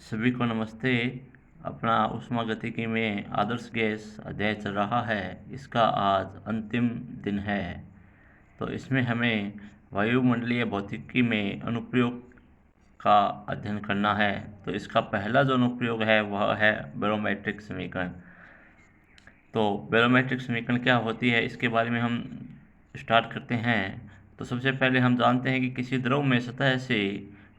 सभी को नमस्ते। अपना ऊष्मागतिकी में आदर्श गैस अध्याय चल रहा है। इसका आज अंतिम दिन है। तो इसमें हमें वायुमंडलीय भौतिकी में अनुप्रयोग का अध्ययन करना है। तो इसका पहला जो अनुप्रयोग है वह है बैरोमेट्रिक समीकरण। तो बैरोमेट्रिक समीकरण क्या होती है इसके बारे में हम स्टार्ट करते हैं। तो सबसे पहले हम जानते हैं कि किसी द्रव में सतह से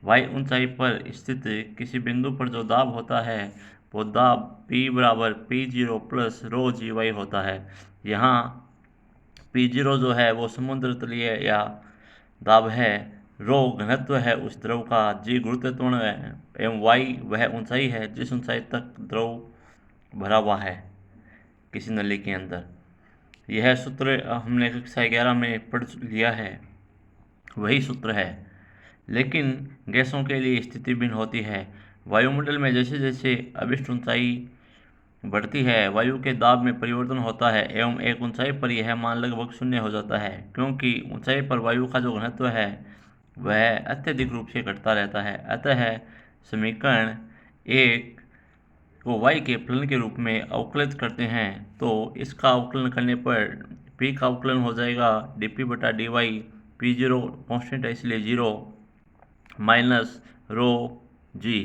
y ऊंचाई पर स्थित किसी बिंदु पर जो दाब होता है वो दाब P बराबर P0 प्लस रो जी वाई होता है। यहाँ P0 जो है वो समुद्र तलीय या दाब है, रो घनत्व है उस द्रव का, जी गुरुत्व है एवं y वह ऊंचाई है जिस ऊंचाई तक द्रव भरा हुआ है किसी नली के अंदर। यह सूत्र हमने कक्षा 11 में पढ़ लिया है, वही सूत्र है। लेकिन गैसों के लिए स्थिति भिन्न होती है। वायुमंडल में जैसे जैसे अभिष्ट ऊंचाई बढ़ती है वायु के दाब में परिवर्तन होता है एवं एक ऊंचाई पर यह मान लगभग शून्य हो जाता है, क्योंकि ऊंचाई पर वायु का जो घनत्व है वह अत्यधिक रूप से घटता रहता है। अतः समीकरण एक को y के फलन के रूप में अवकलित करते हैं तो इसका अवकलन करने पर p का अवकलन हो जाएगा dp बटा dy, p0 कॉन्स्टेंट है इसलिए 0 माइनस रो जी।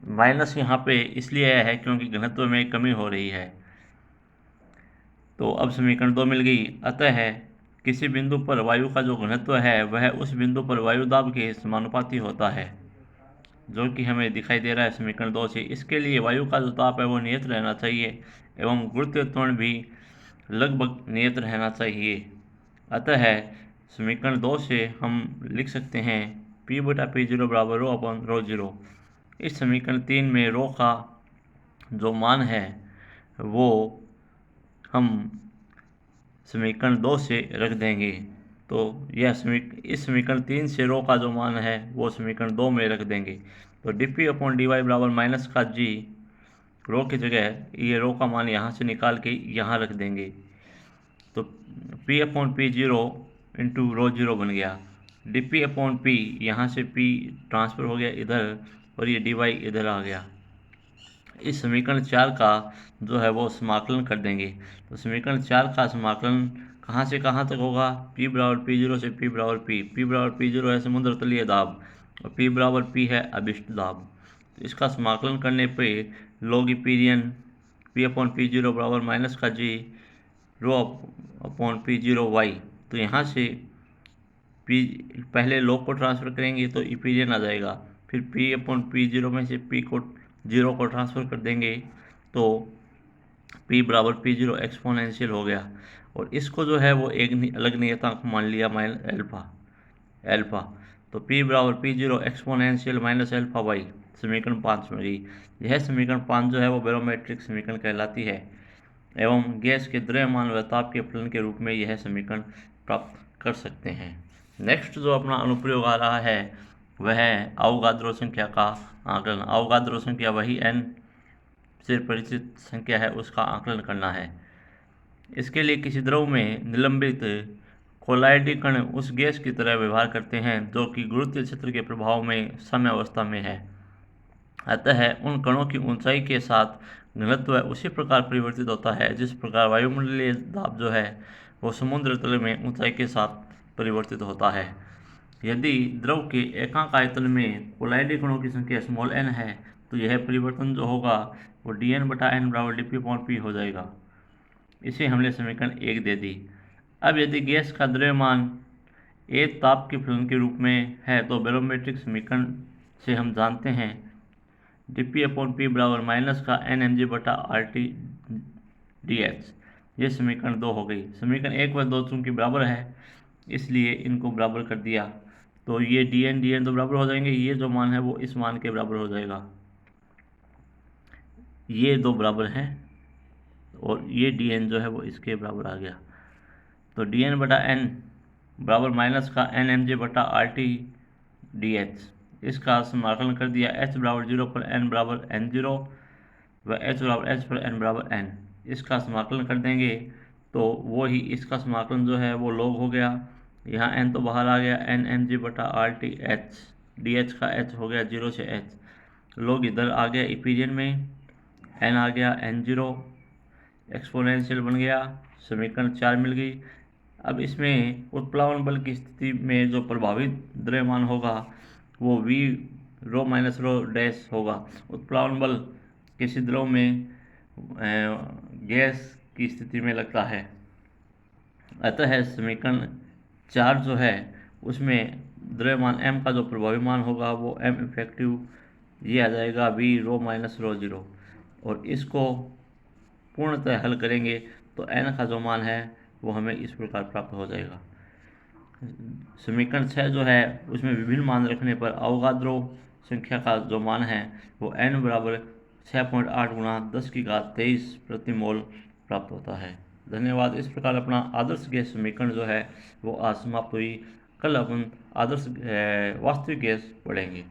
माइनस यहाँ पे इसलिए आया है क्योंकि घनत्व में कमी हो रही है। तो अब समीकरण 2 मिल गई। अतः किसी बिंदु पर वायु का जो घनत्व है वह उस बिंदु पर वायु दाब के समानुपाती होता है, जो कि हमें दिखाई दे रहा है समीकरण 2 से। इसके लिए वायु का जो ताप है वो नियत रहना चाहिए एवं गुरुत्व त्वरण भी लगभग नियत रहना चाहिए। अतः समीकरण 2 से हम लिख सकते हैं P बटा P0 बराबर रो अपन रो जीरो। इस समीकरण 3 में रो का जो मान है वो हम समीकरण 2 से रख देंगे। तो यह इस समीकरण 3 से रो का जो मान है वो समीकरण 2 में रख देंगे। तो dp अपॉन dy बराबर माइनस का g, रो की जगह ये रो का मान यहाँ से निकाल के यहाँ रख देंगे। तो p upon P zero into rho zero बन गया। dp अपॉन p, यहाँ से p ट्रांसफ़र हो गया इधर और ये dy इधर आ गया। इस समीकरण 4 का जो है वो समाकलन कर देंगे। तो समीकरण 4 का समाकलन कहाँ से कहाँ तक होगा? P बराबर P0 से P बराबर P बराबर P0 है समुद्र तलीय दाब और P बराबर P है अभिष्ट दाब। तो इसका समाकलन करने पे लॉग इपीरियन P अपॉन P0 बराबर माइनस का G rho upon P0 y। तो यहाँ से P पहले लॉग को ट्रांसफ़र करेंगे तो इपीरियन आ जाएगा, फिर P अपॉन P0 में से P को 0 को ट्रांसफ़र कर देंगे तो P बराबर P0 एक्सपोनेंशियल हो गया। और इसको जो है वो एक अलग नियतांक मान लिया एल्फा। तो P बराबर P0 exponential minus alpha Y समीकरण 5 में गई। यह समीकरण 5 जो है वो बैरोमेट्रिक समीकरण कहलाती है एवं गैस के द्रव्यमान व ताप के फलन के रूप में यह समीकरण प्राप्त कर सकते हैं। नेक्स्ट जो अपना अनुप्रयोग आ रहा है वह है अवोगाद्रो संख्या का आकलन। अवोगाद्रो संख्या वही n से परिचित संख्या है उसका आकलन करना है। इसके लिए किसी द्रव में निलंबित कोलाइडी कण उस गैस की तरह व्यवहार करते हैं जो कि गुरुत्वीय क्षेत्र के प्रभाव में साम्यावस्था में है। अतः उन कणों की ऊंचाई के साथ घनत्व उसी प्रकार परिवर्तित होता है जिस प्रकार वायुमंडलीय दाब जो है वो समुद्र तल में ऊंचाई के साथ परिवर्तित होता है। यदि द्रव के एकांक आयतन में कोलाइडी कणों की संख्या स्मॉल n है तो यह परिवर्तन जो होगा वो dn बटा n बराबर dp अपॉन p हो जाएगा। इसे हमने समीकरण 1 दे दी। अब यदि गैस का द्रव्यमान a ताप के फलन के रूप में है तो बैरोमेट्रिक समीकरण से हम जानते हैं dp अपॉन p बराबर माइनस का n mg बटा RT dH। ये समीकरण 2 हो गई। समीकरण 1 व 2 चूंकि बराबर है इसलिए इनको बराबर कर दिया। तो ये dn तो बराबर हो जाएंगे, ये जो मान है वो इस मान के बराबर हो जाएगा, ये दो बराबर हैं और ये dn जो है वो इसके बराबर आ गया। तो dn बटा n बराबर माइनस का n mj बटा RT dH। इसका समाकलन कर दिया h बराबर 0 पर n बराबर n0 व h बराबर h पर n बराबर n। इसका समाकलन कर देंगे तो वो ही इसका समाकलन जो है वो log हो गया। यहाँ n तो बाहर आ गया, n mg बटा RT h dh का h हो गया 0 से h। लोग इधर आ गया इक्वेशन में, n आ गया n0, एक्सपोनेंशियल बन गया, समीकरण 4 मिल गई। अब इसमें उत्प्लावन बल की स्थिति में जो प्रभावित द्रव्यमान होगा वो v rho minus rho dash होगा। उत्प्लावन बल किसी द्रव में गैस की स्थिति में लगता है। अतः समीकरण 4 जो है उसमें द्रव्यमान m का जो प्रभावी मान होगा वो m इफेक्टिव ये आ जाएगा v rho minus rho zero. और इसको पूर्णतः हल करेंगे तो n का जो मान है वो हमें इस प्रकार प्राप्त हो जाएगा। समीकरण 6 जो है उसमें विभिन्न मान रखने पर अवोगाद्रो संख्या का जो मान है वो n बराबर 6.8 गुणा 10⁻23 प्रति मोल प्राप्त होता है। धन्यवाद। इस प्रकार अपना आदर्श गैस समीकरण जो है वो आज समाप्त हुई। कल अपन आदर्श वास्तविक गैस पढ़ेंगे।